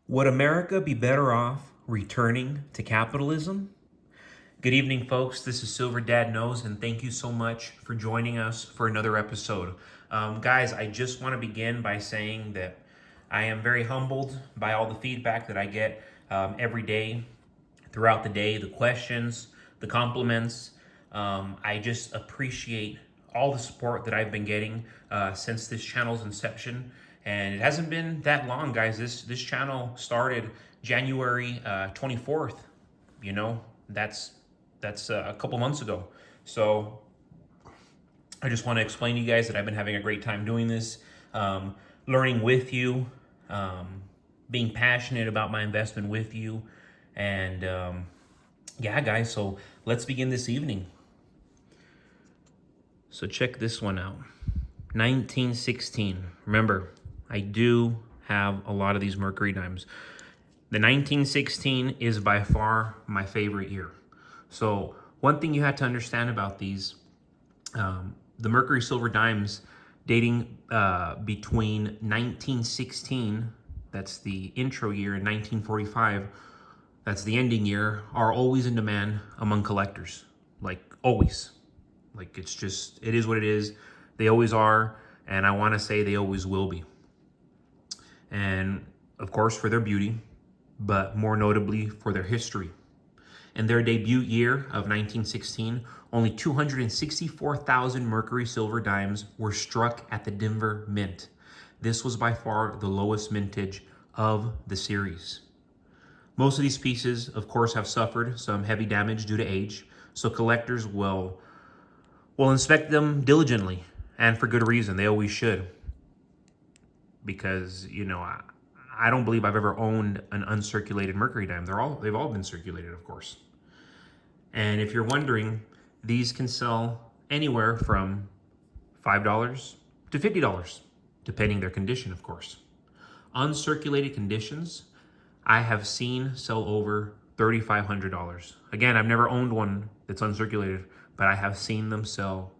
Would America be better off returning to capitalism? Good evening, folks. This is Silver Dad Knows, and thank you so much for joining us for another episode. Guys, I just want to begin by saying that I am very humbled by all the feedback that I get every day, throughout the day, the questions, the compliments. I just appreciate all the support that I've been getting since this channel's inception. And it hasn't been that long, guys. This channel started January 24th. You know, that's a couple months ago. So I just want to explain to you guys that I've been having a great time doing this, learning with you, being passionate about my investment with you. And yeah, guys, so let's begin this evening. So check this one out. 1916. Remember, I do have a lot of these Mercury dimes. The 1916 is by far my favorite year. So one thing you had to understand about these, the Mercury silver dimes dating between 1916, that's the intro year, and 1945, that's the ending year, are always in demand among collectors. Like, always. Like, it's just, it is what it is. They always are, and I want to say they always will be. And of course, for their beauty, but more notably for their history. In their debut year of 1916, only 264,000 Mercury silver dimes were struck at the Denver Mint. This was by far the lowest mintage of the series. Most of these pieces, of course, have suffered some heavy damage due to age, so collectors will inspect them diligently, and for good reason. They always should. Because, you know, I don't believe I've ever owned an uncirculated Mercury dime. They've all been circulated, of course. And if you're wondering, these can sell anywhere from $5 to $50, depending their condition, of course. Uncirculated conditions, I have seen sell over $3,500. Again, I've never owned one that's uncirculated, but I have seen them sell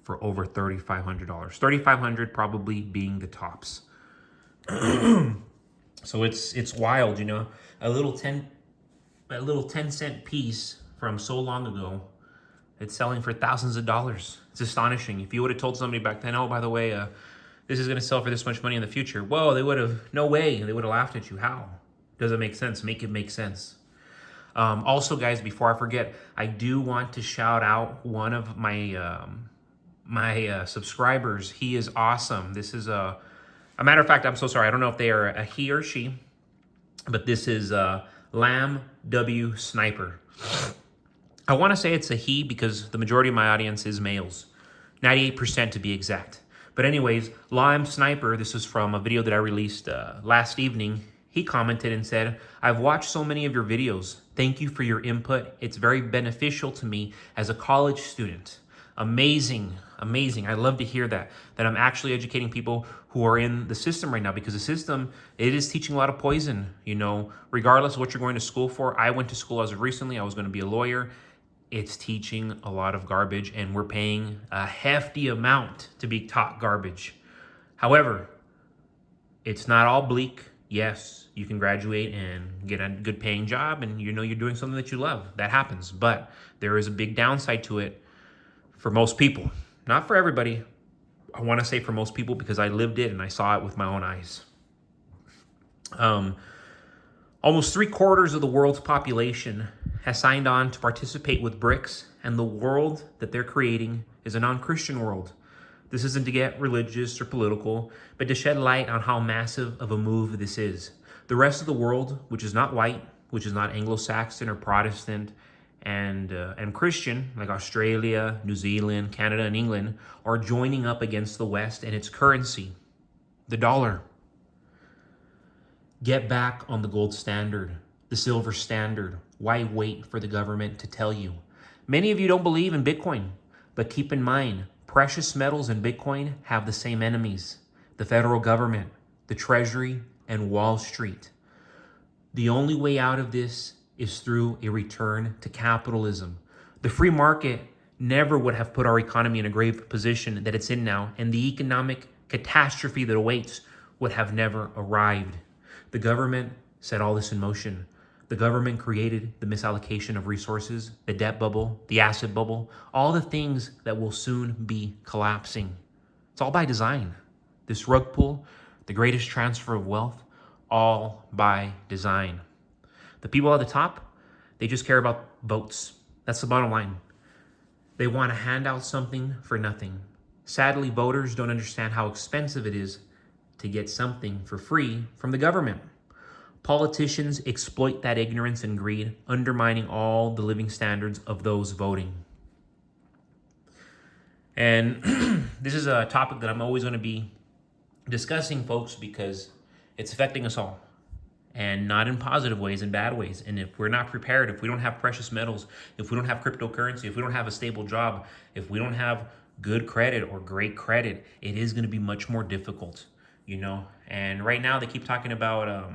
for over $3,500. $3,500 probably being the tops. So it's wild, you know. A little 10-cent piece from so long ago, it's selling for thousands of dollars. It's astonishing. If you would have told somebody back then, oh, by the way, this is going to sell for this much money in the future, whoa, they would have, no way. They would have laughed at you. How? Doesn't make sense. Make it make sense. Also, guys, before I forget, I do want to shout out one of my subscribers. He is awesome. This is a matter of fact, I'm so sorry. I don't know if they are a he or she, but this is Lamb W Sniper. I want to say it's a he because the majority of my audience is males, 98% to be exact. But anyways, Lamb Sniper, this is from a video that I released last evening. He commented and said, I've watched so many of your videos. Thank you for your input. It's very beneficial to me as a college student. Amazing, amazing. I love to hear that I'm actually educating people who are in the system right now, because the system, it is teaching a lot of poison, you know, regardless of what you're going to school for. I went to school as of recently. I was going to be a lawyer. It's teaching a lot of garbage, and we're paying a hefty amount to be taught garbage. However, it's not all bleak. Yes, you can graduate and get a good paying job, and you know you're doing something that you love. That happens, but there is a big downside to it for most people. Not for everybody. I want to say for most people because I lived it and I saw it with my own eyes. Almost 3/4 of the world's population has signed on to participate with BRICS, and the world that they're creating is a non-Christian world. This isn't to get religious or political, but to shed light on how massive of a move this is. The rest of the world, which is not white, which is not Anglo-Saxon or Protestant, and Christian, like Australia, New Zealand, Canada, and England, are joining up against the West and its currency, the dollar. Get back on the gold standard, the silver standard. Why wait for the government to tell you? Many of you don't believe in Bitcoin, but keep in mind, precious metals and Bitcoin have the same enemies: the federal government, the Treasury, and Wall Street. The only way out of this is through a return to capitalism. The free market never would have put our economy in a grave position that it's in now, and the economic catastrophe that awaits would have never arrived. The government set all this in motion. The government created the misallocation of resources, the debt bubble, the asset bubble, all the things that will soon be collapsing. It's all by design. This rug pull, the greatest transfer of wealth, all by design. The people at the top, they just care about votes. That's the bottom line. They want to hand out something for nothing. Sadly, voters don't understand how expensive it is to get something for free from the government. Politicians exploit that ignorance and greed, undermining all the living standards of those voting. And this is a topic that I'm always going to be discussing, folks, because it's affecting us all. And not in positive ways, in bad ways. And if we're not prepared, if we don't have precious metals, if we don't have cryptocurrency, if we don't have a stable job, if we don't have good credit or great credit, it is going to be much more difficult, you know. And right now they keep talking about,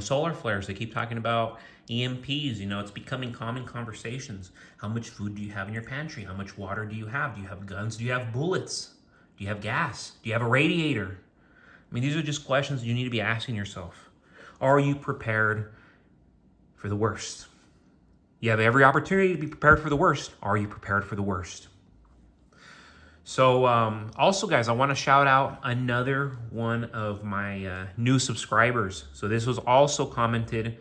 solar flares. They keep talking about EMPs. You know, it's becoming common conversations. How much food do you have in your pantry? How much water do you have? Do you have guns? Do you have bullets? Do you have gas? Do you have a radiator? I mean, these are just questions you need to be asking yourself. Are you prepared for the worst? You have every opportunity to be prepared for the worst. Are you prepared for the worst? So also, guys, I want to shout out another one of my new subscribers. So this was also commented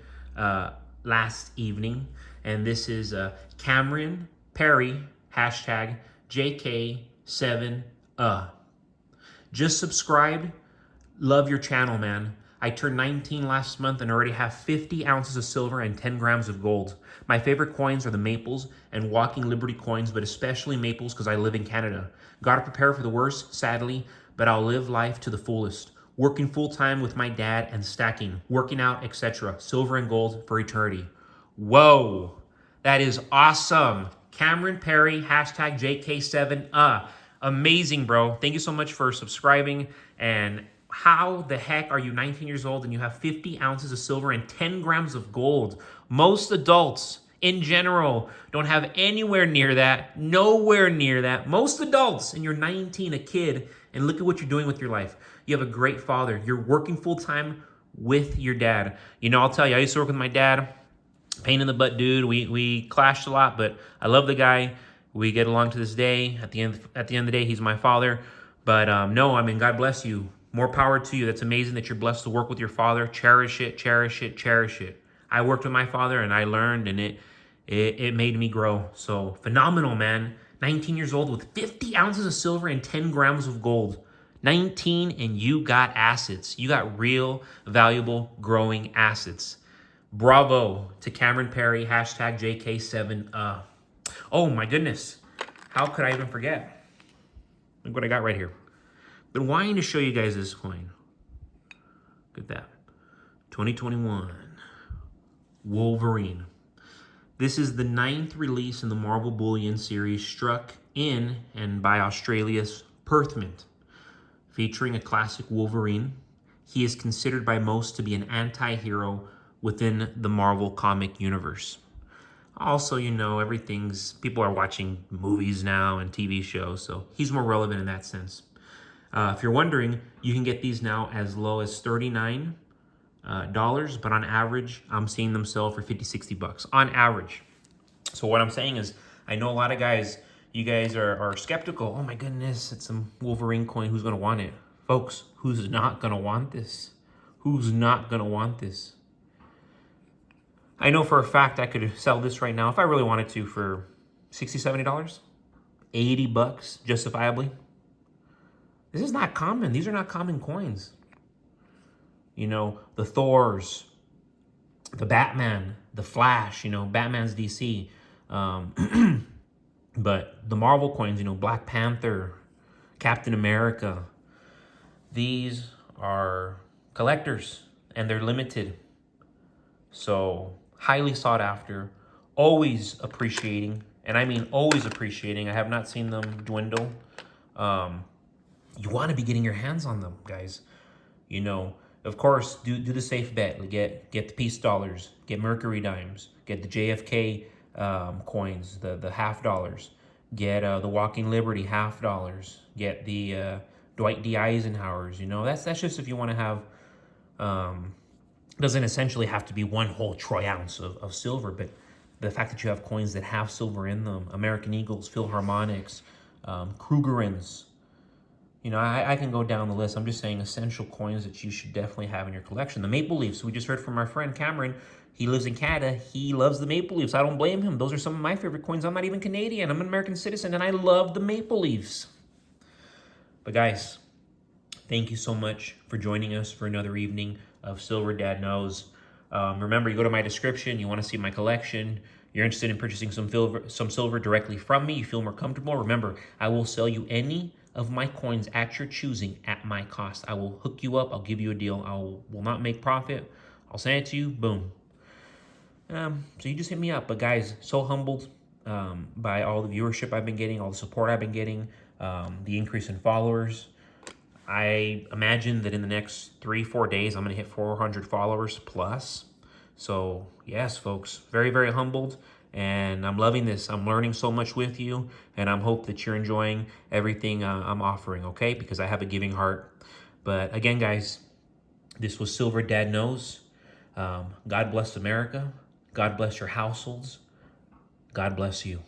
last evening. And this is Cameron Perry, hashtag JK7. Just subscribed. Love your channel, man. I turned 19 last month and already have 50 ounces of silver and 10 grams of gold. My favorite coins are the Maples and Walking Liberty coins, but especially Maples because I live in Canada. Gotta prepare for the worst, sadly, but I'll live life to the fullest. Working full-time with my dad and stacking, working out, etc. Silver and gold for eternity. Whoa, that is awesome. Cameron Perry, hashtag JK7. Amazing, bro. Thank you so much for subscribing. And how the heck are you 19 years old and you have 50 ounces of silver and 10 grams of gold? Most adults in general don't have anywhere near that, nowhere near that. Most adults, and you're 19, a kid, and look at what you're doing with your life. You have a great father. You're working full-time with your dad. You know, I'll tell you, I used to work with my dad. Pain in the butt dude. We clashed a lot, but I love the guy. We get along to this day. At the end of the day, he's my father. But no, I mean, God bless you. More power to you. That's amazing that you're blessed to work with your father. Cherish it, cherish it, cherish it. I worked with my father and I learned, and it made me grow. So phenomenal, man. 19 years old with 50 ounces of silver and 10 grams of gold. 19 and you got assets. You got real, valuable, growing assets. Bravo to Cameron Perry, hashtag JK7. Oh my goodness. How could I even forget? Look what I got right here. Been wanting to show you guys this coin. Look at that. 2021 Wolverine. This is the 9th release in the Marvel Bullion series, struck in and by Australia's Perth Mint. Featuring a classic Wolverine, he is considered by most to be an anti-hero within the Marvel comic universe. Also, you know, people are watching movies now and TV shows, so he's more relevant in that sense. If you're wondering, you can get these now as low as $39, but on average, I'm seeing them sell for $50, $60 on average. So what I'm saying is, I know a lot of guys, you guys are skeptical. Oh my goodness, it's some Wolverine coin. Who's going to want it? Folks, who's not going to want this? Who's not going to want this? I know for a fact I could sell this right now if I really wanted to for $60, $70, $80 justifiably. This is not common. These are not common coins. You know, the Thors, the Batman, the Flash, you know, Batman's DC. But the Marvel coins, you know, Black Panther, Captain America. These are collectors and they're limited. So highly sought after, always appreciating. And I mean always appreciating. I have not seen them dwindle. You want to be getting your hands on them, guys. You know, of course, do the safe bet. Get the peace dollars, get Mercury dimes, get the JFK coins, the half dollars, get the Walking Liberty half dollars, get the Dwight D. Eisenhower's. You know, that's just if you want to have It doesn't essentially have to be one whole troy ounce of silver, but the fact that you have coins that have silver in them, American Eagles, Philharmonics, Krugerrands, you know, I can go down the list. I'm just saying essential coins that you should definitely have in your collection. The Maple Leafs, we just heard from our friend Cameron. He lives in Canada. He loves the Maple Leafs. I don't blame him. Those are some of my favorite coins. I'm not even Canadian. I'm an American citizen, and I love the Maple Leafs. But guys, thank you so much for joining us for another evening of Silver Dad Knows. Remember, you go to my description. You want to see my collection. You're interested in purchasing some silver directly from me. You feel more comfortable. Remember, I will sell you any of my coins at your choosing at my cost. I will hook you up. I'll give you a deal. I will not make profit. I'll send it to you. Boom. So you just hit me up. But guys, so humbled by all the viewership I've been getting, all the support I've been getting, the increase in followers. I imagine that in the next 3-4 days, I'm going to hit 400 followers plus. So yes, folks, very, very humbled. And I'm loving this. I'm learning so much with you. And I hope that you're enjoying everything I'm offering, okay? Because I have a giving heart. But again, guys, this was Silver Dad Knows. God bless America. God bless your households. God bless you.